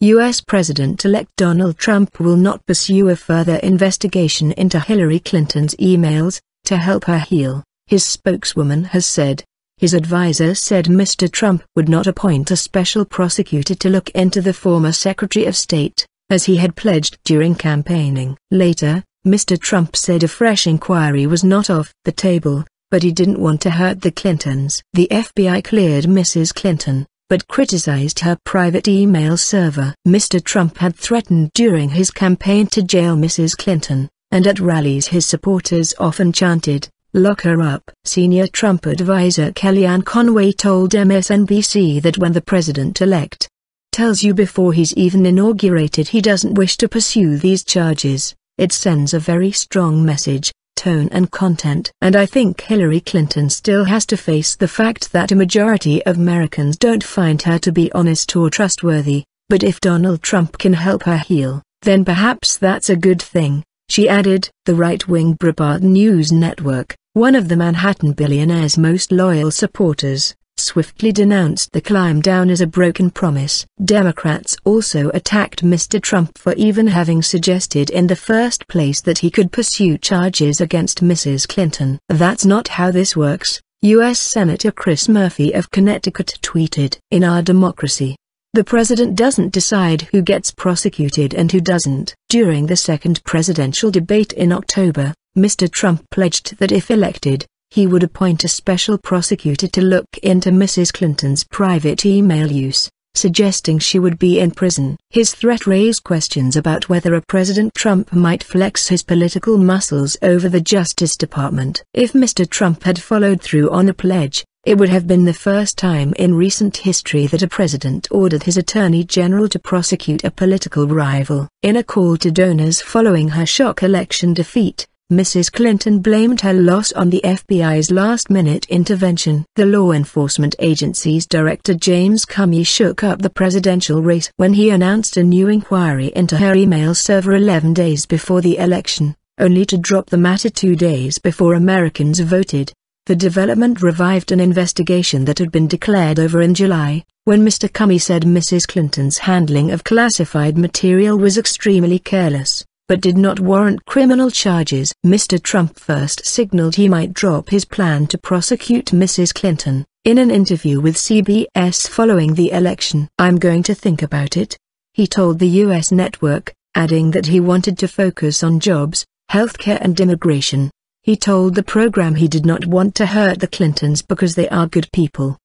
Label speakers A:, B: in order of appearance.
A: U.S. President-elect Donald Trump will not pursue a further investigation into Hillary Clinton's emails to help her heal, his spokeswoman has said. His advisor said Mr. Trump would not appoint a special prosecutor to look into the former Secretary of State, as he had pledged during campaigning. Later, Mr. Trump said a fresh inquiry was not off the table, but he didn't want to hurt the Clintons. The FBI cleared Mrs. Clinton, but criticized her private email server. Mr. Trump had threatened during his campaign to jail Mrs. Clinton, and at rallies his supporters often chanted, "Lock her up." Senior Trump advisor Kellyanne Conway told MSNBC that when the president-elect tells you before he's even inaugurated he doesn't wish to pursue these charges, it sends a very strong message, tone and content. And I think Hillary Clinton still has to face the fact that a majority of Americans don't find her to be honest or trustworthy, but if Donald Trump can help her heal, then perhaps that's a good thing, she added. The right-wing Breitbart News Network, one of the Manhattan billionaire's most loyal supporters, swiftly denounced the climb down as a broken promise. Democrats also attacked Mr. Trump for even having suggested in the first place that he could pursue charges against Mrs. Clinton. "That's not how this works," U.S. Senator Chris Murphy of Connecticut tweeted. "In our democracy, the president doesn't decide who gets prosecuted and who doesn't." During the second presidential debate in October, Mr. Trump pledged that if elected, he would appoint a special prosecutor to look into Mrs. Clinton's private email use, suggesting she would be in prison. His threat raised questions about whether a President Trump might flex his political muscles over the Justice Department. If Mr. Trump had followed through on a pledge, it would have been the first time in recent history that a president ordered his attorney general to prosecute a political rival. In a call to donors following her shock election defeat, Mrs. Clinton blamed her loss on the FBI's last-minute intervention. The law enforcement agency's director James Comey shook up the presidential race when he announced a new inquiry into her email server 11 days before the election, only to drop the matter 2 days before Americans voted. The development revived an investigation that had been declared over in July, when Mr. Comey said Mrs. Clinton's handling of classified material was extremely careless, but did not warrant criminal charges. Mr. Trump first signaled he might drop his plan to prosecute Mrs. Clinton, in an interview with CBS following the election. "I'm going to think about it," he told the U.S. network, adding that he wanted to focus on jobs, healthcare and immigration. He told the program he did not want to hurt the Clintons because they are good people.